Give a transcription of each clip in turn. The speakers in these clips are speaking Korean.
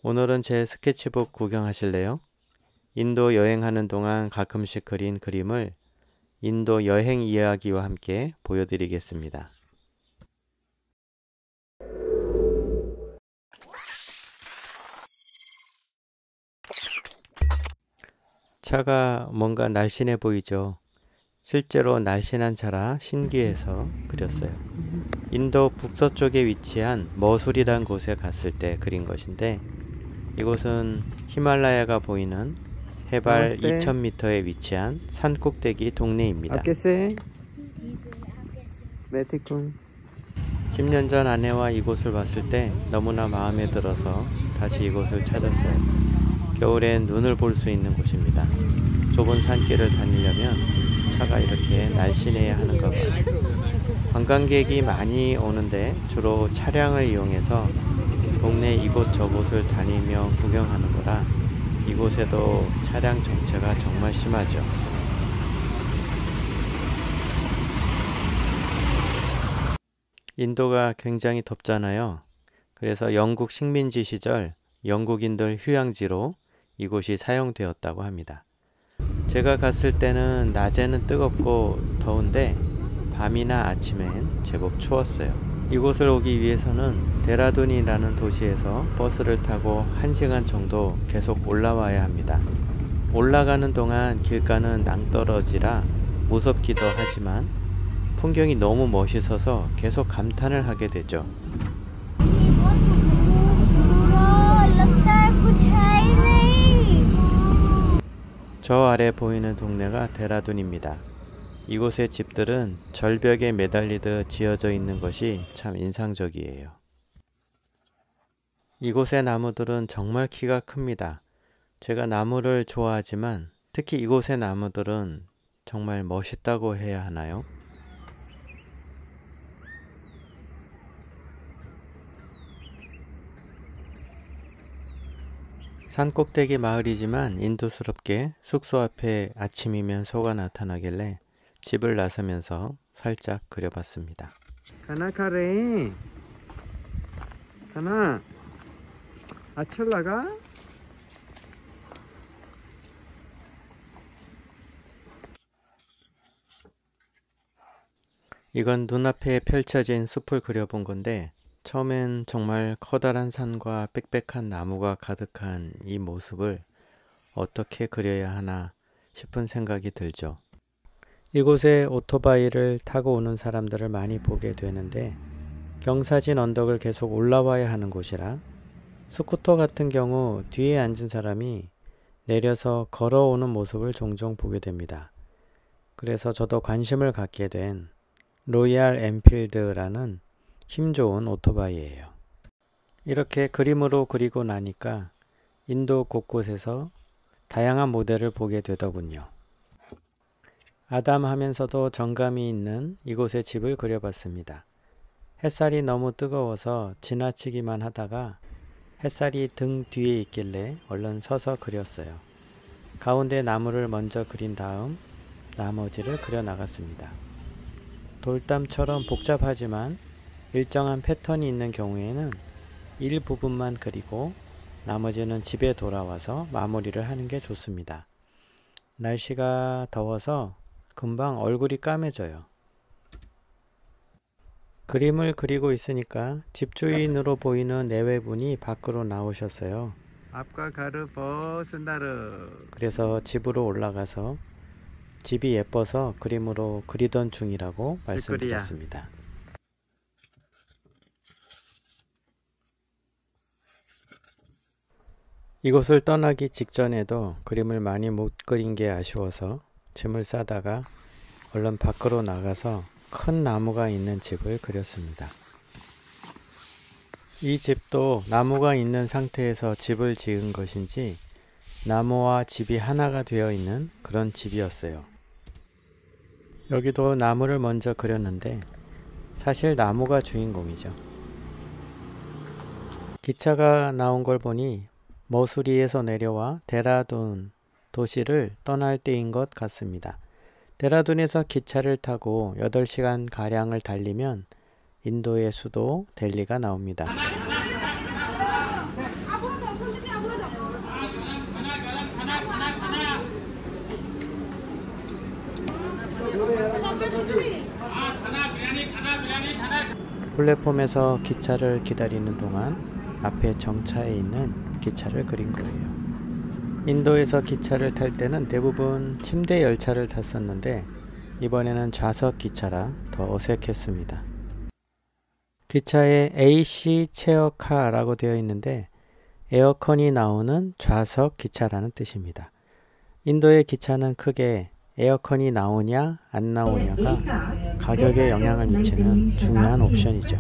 오늘은 제 스케치북 구경하실래요? 인도 여행하는 동안 가끔씩 그린 그림을 인도 여행 이야기와 함께 보여드리겠습니다. 차가 뭔가 날씬해 보이죠? 실제로 날씬한 차라 신기해서 그렸어요. 인도 북서쪽에 위치한 머술이란 곳에 갔을 때 그린 것인데, 이곳은 히말라야가 보이는 해발 2000m에 위치한 산꼭대기 동네입니다. 10년 전 아내와 이곳을 봤을 때 너무나 마음에 들어서 다시 이곳을 찾았어요. 겨울엔 눈을 볼 수 있는 곳입니다. 좁은 산길을 다니려면 차가 이렇게 날씬해야 하는가 봐요. 관광객이 많이 오는데 주로 차량을 이용해서 동네 이곳저곳을 다니며 구경하는 거라 이곳에도 차량 정체가 정말 심하죠. 인도가 굉장히 덥잖아요. 그래서 영국 식민지 시절 영국인들 휴양지로 이곳이 사용되었다고 합니다. 제가 갔을 때는 낮에는 뜨겁고 더운데 밤이나 아침엔 제법 추웠어요. 이곳을 오기 위해서는 데라둔이라는 도시에서 버스를 타고 1시간 정도 계속 올라와야 합니다. 올라가는 동안 길가는 낭떠러지라 무섭기도 하지만 풍경이 너무 멋있어서 계속 감탄을 하게 되죠. 저 아래 보이는 동네가 데라둔입니다. 이곳의 집들은 절벽에 매달리듯 지어져 있는 것이 참 인상적이에요. 이곳의 나무들은 정말 키가 큽니다. 제가 나무를 좋아하지만 특히 이곳의 나무들은 정말 멋있다고 해야 하나요? 산꼭대기 마을이지만 인도스럽게 숙소 앞에 아침이면 소가 나타나길래 집을 나서면서 살짝 그려봤습니다. 가나 카레 가나 아철라가 이건 눈앞에 펼쳐진 숲을 그려본 건데 처음엔 정말 커다란 산과 빽빽한 나무가 가득한 이 모습을 어떻게 그려야 하나 싶은 생각이 들죠. 이곳에 오토바이를 타고 오는 사람들을 많이 보게 되는데 경사진 언덕을 계속 올라와야 하는 곳이라 스쿠터 같은 경우 뒤에 앉은 사람이 내려서 걸어오는 모습을 종종 보게 됩니다. 그래서 저도 관심을 갖게 된 로얄 엔필드라는 힘 좋은 오토바이예요. 이렇게 그림으로 그리고 나니까 인도 곳곳에서 다양한 모델을 보게 되더군요. 아담하면서도 정감이 있는 이곳의 집을 그려봤습니다. 햇살이 너무 뜨거워서 지나치기만 하다가 햇살이 등 뒤에 있길래 얼른 서서 그렸어요. 가운데 나무를 먼저 그린 다음 나머지를 그려 나갔습니다. 돌담처럼 복잡하지만 일정한 패턴이 있는 경우에는 일부분만 그리고 나머지는 집에 돌아와서 마무리를 하는 게 좋습니다. 날씨가 더워서 금방 얼굴이 까매져요. 그림을 그리고 있으니까 집주인으로 보이는 내외분이 밖으로 나오셨어요. 앞과 가르 버스나르. 그래서 집으로 올라가서 집이 예뻐서 그림으로 그리던 중이라고 말씀드렸습니다. 이곳을 떠나기 직전에도 그림을 많이 못 그린 게 아쉬워서 짐을 싸다가 얼른 밖으로 나가서 큰 나무가 있는 집을 그렸습니다. 이 집도 나무가 있는 상태에서 집을 지은 것인지 나무와 집이 하나가 되어 있는 그런 집이었어요. 여기도 나무를 먼저 그렸는데 사실 나무가 주인공이죠. 기차가 나온 걸 보니 머수리에서 내려와 데라둔 도시를 떠날 때인 것 같습니다. 데라둔에서 기차를 타고 8시간 가량을 달리면 인도의 수도 델리가 나옵니다. 플랫폼에서 기차를 기다리는 동안 앞에 정차해 있는 기차를 그린 거예요. 인도에서 기차를 탈 때는 대부분 침대 열차를 탔었는데 이번에는 좌석 기차라 더 어색했습니다. 기차에 AC 체어카라고 되어 있는데 에어컨이 나오는 좌석 기차라는 뜻입니다. 인도의 기차는 크게 에어컨이 나오냐 안 나오냐가 가격에 영향을 미치는 중요한 옵션이죠.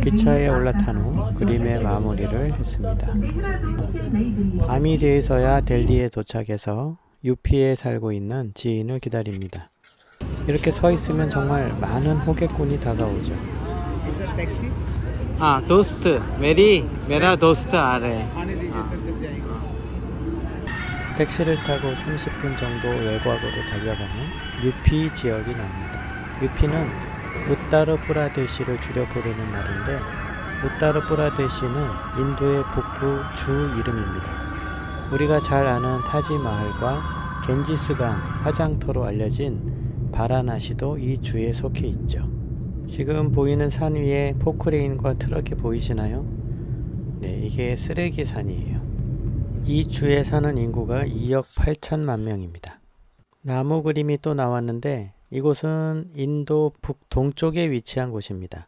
기차에 올라탄 후 그림의 마무리를 했습니다. 밤이 되어서야 델리에 도착해서 UP에 살고 있는 지인을 기다립니다. 이렇게 서 있으면 정말 많은 호객꾼이 다가오죠. 도스트 메라 도스트 아래. 택시를 타고 30분 정도 외곽으로 달려가면 UP 지역이 나옵니다. UP는 우따르프라데시를 줄여 부르는 말인데 우따르프라데시는 인도의 북부 주 이름입니다. 우리가 잘 아는 타지마할과 겐지스강 화장터로 알려진 바라나시도 이 주에 속해 있죠. 지금 보이는 산 위에 포크레인과 트럭이 보이시나요? 네, 이게 쓰레기 산이에요. 이 주에 사는 인구가 2억 8천만 명입니다. 나무 그림이 또 나왔는데 이곳은 인도 북동쪽에 위치한 곳입니다.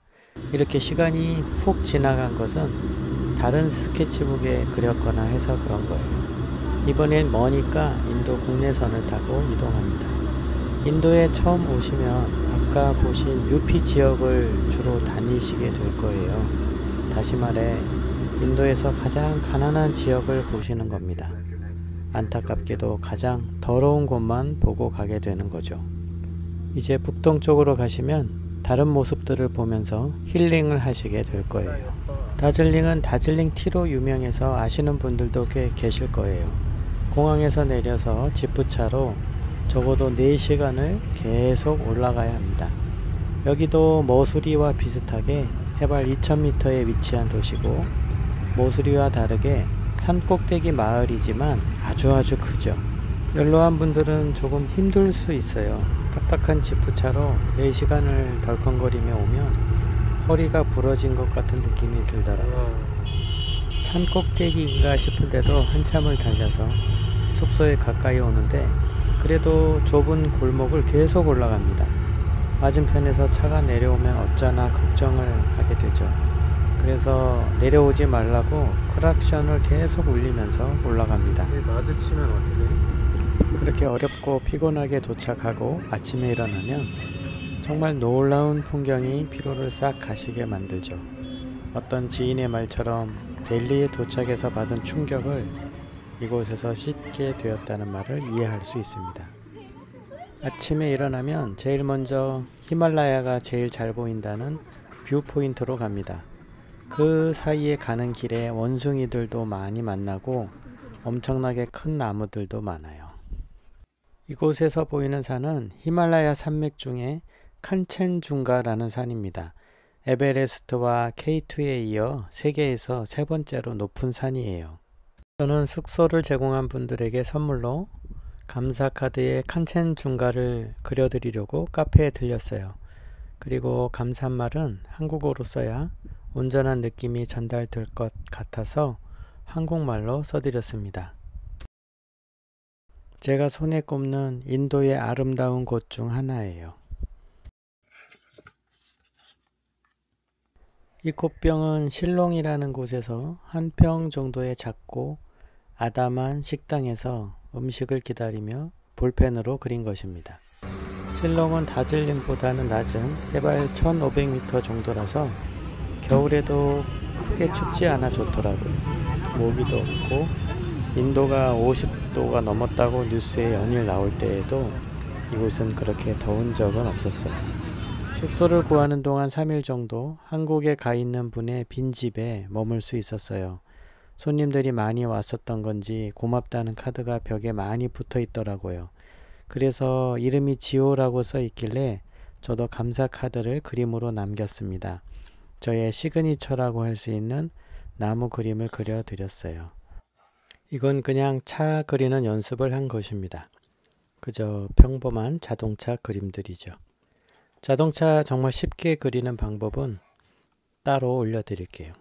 이렇게 시간이 훅 지나간 것은 다른 스케치북에 그렸거나 해서 그런 거예요. 이번엔 머니까 인도 국내선을 타고 이동합니다. 인도에 처음 오시면 아까 보신 UP 지역을 주로 다니시게 될 거예요. 다시 말해 인도에서 가장 가난한 지역을 보시는 겁니다. 안타깝게도 가장 더러운 곳만 보고 가게 되는 거죠. 이제 북동쪽으로 가시면 다른 모습들을 보면서 힐링을 하시게 될 거예요. 다즐링은 다즐링 티로 유명해서 아시는 분들도 꽤 계실 거예요. 공항에서 내려서 지프차로 적어도 4시간을 계속 올라가야 합니다. 여기도 머수리와 비슷하게 해발 2000m에 위치한 도시고 머수리와 다르게 산꼭대기 마을이지만 아주 크죠. 연로한 분들은 조금 힘들 수 있어요. 딱딱한 지프차로 4시간을 덜컹거리며 오면 허리가 부러진 것 같은 느낌이 들더라고요. 산꼭대기인가 싶은데도 한참을 달려서 숙소에 가까이 오는데 그래도 좁은 골목을 계속 올라갑니다. 맞은편에서 차가 내려오면 어쩌나 걱정을 하게 되죠. 그래서 내려오지 말라고 크락션을 계속 울리면서 올라갑니다. 마주치면 어떻게? 그렇게 어렵고 피곤하게 도착하고 아침에 일어나면 정말 놀라운 풍경이 피로를 싹 가시게 만들죠. 어떤 지인의 말처럼 델리에 도착해서 받은 충격을 이곳에서 씻게 되었다는 말을 이해할 수 있습니다. 아침에 일어나면 제일 먼저 히말라야가 제일 잘 보인다는 뷰포인트로 갑니다. 그 사이에 가는 길에 원숭이들도 많이 만나고 엄청나게 큰 나무들도 많아요. 이곳에서 보이는 산은 히말라야 산맥 중에 칸첸중가라는 산입니다. 에베레스트와 K2에 이어 세계에서 3번째로 높은 산이에요. 저는 숙소를 제공한 분들에게 선물로 감사카드에 칸첸중가를 그려드리려고 카페에 들렸어요. 그리고 감사말은 한국어로 써야 온전한 느낌이 전달될 것 같아서 한국말로 써드렸습니다. 제가 손에 꼽는 인도의 아름다운 곳 중 하나예요. 이 꽃병은 실롱이라는 곳에서 한 평 정도의 작고 아담한 식당에서 음식을 기다리며 볼펜으로 그린 것입니다. 실롱은 다즐링보다는 낮은 해발 1500m 정도라서 겨울에도 크게 춥지 않아 좋더라고요. 모기도 없고 인도가 50도가 넘었다고 뉴스에 연일 나올 때에도 이곳은 그렇게 더운 적은 없었어요. 숙소를 구하는 동안 3일 정도 한국에 가 있는 분의 빈집에 머물 수 있었어요. 손님들이 많이 왔었던 건지 고맙다는 카드가 벽에 많이 붙어 있더라고요. 그래서 이름이 지호라고 써 있길래 저도 감사 카드를 그림으로 남겼습니다. 저의 시그니처라고 할 수 있는 나무 그림을 그려드렸어요. 이건 그냥 차 그리는 연습을 한 것입니다. 그저 평범한 자동차 그림들이죠. 자동차 정말 쉽게 그리는 방법은 따로 올려드릴게요.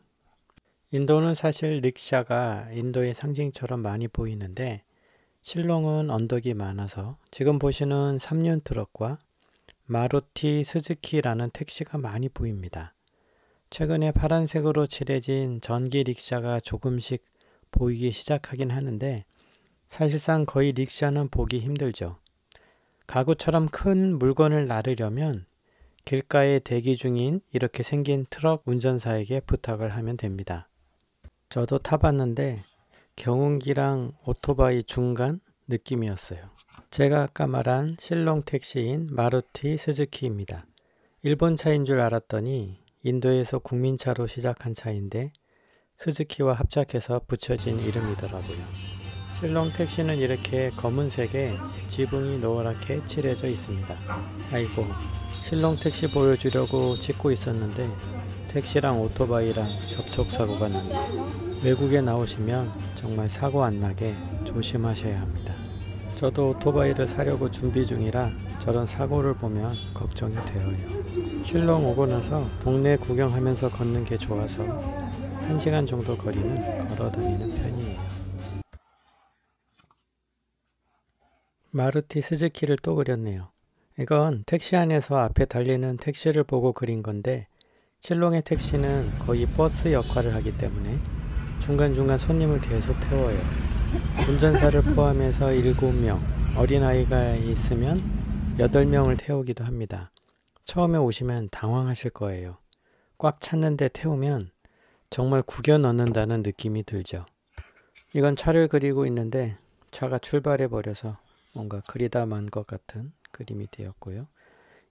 인도는 사실 릭샤가 인도의 상징처럼 많이 보이는데 실롱은 언덕이 많아서 지금 보시는 3륜 트럭과 마루티 스즈키라는 택시가 많이 보입니다. 최근에 파란색으로 칠해진 전기 릭샤가 조금씩 보이기 시작하긴 하는데 사실상 거의 릭샤는 보기 힘들죠. 가구처럼 큰 물건을 나르려면 길가에 대기 중인 이렇게 생긴 트럭 운전사에게 부탁을 하면 됩니다. 저도 타봤는데 경운기랑 오토바이 중간 느낌이었어요. 제가 아까 말한 실롱 택시인 마루티 스즈키입니다. 일본 차인 줄 알았더니 인도에서 국민차로 시작한 차인데 스즈키와 합작해서 붙여진 이름이더라고요. 실롱 택시는 이렇게 검은색에 지붕이 노랗게 칠해져 있습니다. 아이고, 실롱 택시 보여주려고 찍고 있었는데 택시랑 오토바이랑 접촉사고가 났네요. 외국에 나오시면 정말 사고 안 나게 조심하셔야 합니다. 저도 오토바이를 사려고 준비 중이라 저런 사고를 보면 걱정이 되어요. 실롱 오고 나서 동네 구경하면서 걷는 게 좋아서 1시간 정도 거리는 걸어 다니는 편이에요. 마루티 스즈키를 또 그렸네요. 이건 택시 안에서 앞에 달리는 택시를 보고 그린 건데 실롱의 택시는 거의 버스 역할을 하기 때문에 중간중간 손님을 계속 태워요. 운전사를 포함해서 7명, 어린아이가 있으면 8명을 태우기도 합니다. 처음에 오시면 당황하실 거예요. 꽉 찼는데 태우면 정말 구겨 넣는다는 느낌이 들죠. 이건 차를 그리고 있는데 차가 출발해 버려서 뭔가 그리다 만 것 같은 그림이 되었고요.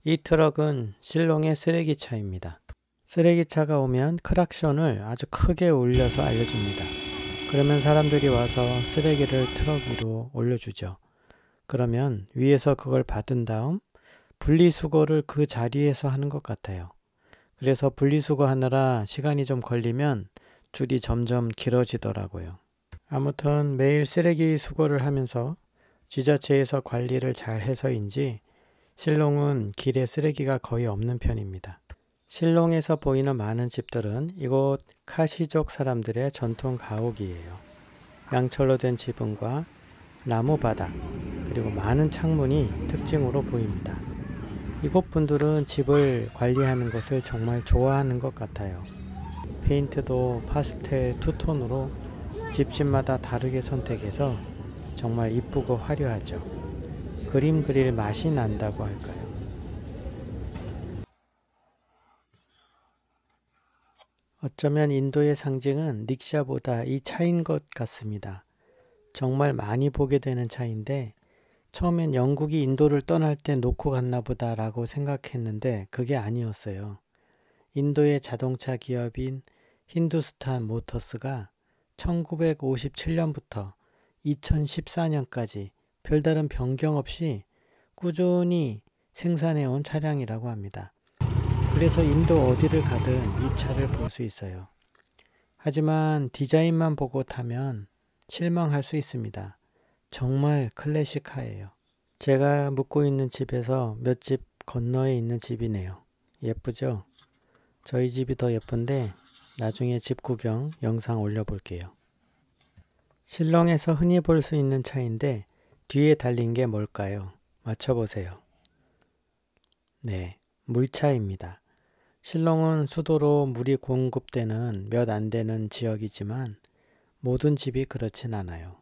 이 트럭은 실롱의 쓰레기차입니다. 쓰레기차가 오면 크락션을 아주 크게 울려서 알려줍니다. 그러면 사람들이 와서 쓰레기를 트럭 위로 올려주죠. 그러면 위에서 그걸 받은 다음 분리수거를 그 자리에서 하는 것 같아요. 그래서 분리수거 하느라 시간이 좀 걸리면 줄이 점점 길어지더라고요. 아무튼 매일 쓰레기 수거를 하면서 지자체에서 관리를 잘 해서인지 실롱은 길에 쓰레기가 거의 없는 편입니다. 실롱에서 보이는 많은 집들은 이곳 카시족 사람들의 전통 가옥이에요. 양철로 된 지붕과 나무 바닥 그리고 많은 창문이 특징으로 보입니다. 이곳 분들은 집을 관리하는 것을 정말 좋아하는 것 같아요. 페인트도 파스텔 투톤으로 집집마다 다르게 선택해서 정말 이쁘고 화려하죠. 그림 그릴 맛이 난다고 할까요? 어쩌면 인도의 상징은 릭샤보다 이 차인 것 같습니다. 정말 많이 보게 되는 차인데 처음엔 영국이 인도를 떠날 때 놓고 갔나 보다 라고 생각했는데 그게 아니었어요. 인도의 자동차 기업인 힌두스탄 모터스가 1957년부터 2014년까지 별다른 변경 없이 꾸준히 생산해온 차량이라고 합니다. 그래서 인도 어디를 가든 이 차를 볼 수 있어요. 하지만 디자인만 보고 타면 실망할 수 있습니다. 정말 클래식카예요. 제가 묵고 있는 집에서 몇 집 건너에 있는 집이네요. 예쁘죠? 저희 집이 더 예쁜데 나중에 집 구경 영상 올려볼게요. 실롱에서 흔히 볼 수 있는 차인데 뒤에 달린 게 뭘까요? 맞춰보세요. 네, 물차입니다. 실롱은 수도로 물이 공급되는 몇 안 되는 지역이지만 모든 집이 그렇진 않아요.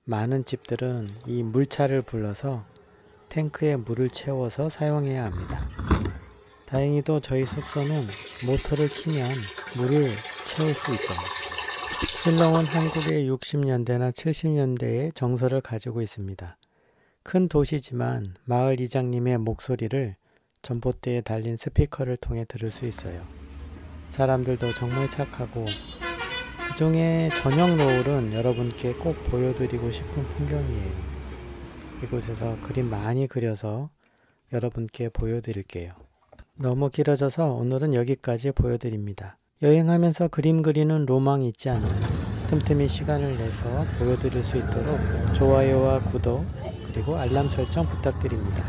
많은 집들은 이 물차를 불러서 탱크에 물을 채워서 사용해야 합니다. 다행히도 저희 숙소는 모터를 키면 물을 채울 수 있어요. 실롱은 한국의 60년대나 70년대의 정서를 가지고 있습니다. 큰 도시지만 마을 이장님의 목소리를 전봇대에 달린 스피커를 통해 들을 수 있어요. 사람들도 정말 착하고 그중에 저녁 노을은 여러분께 꼭 보여드리고 싶은 풍경이에요. 이곳에서 그림 많이 그려서 여러분께 보여드릴게요. 너무 길어져서 오늘은 여기까지 보여드립니다. 여행하면서 그림 그리는 로망이 있지 않나요? 틈틈이 시간을 내서 보여드릴 수 있도록 좋아요와 구독 그리고 알람 설정 부탁드립니다.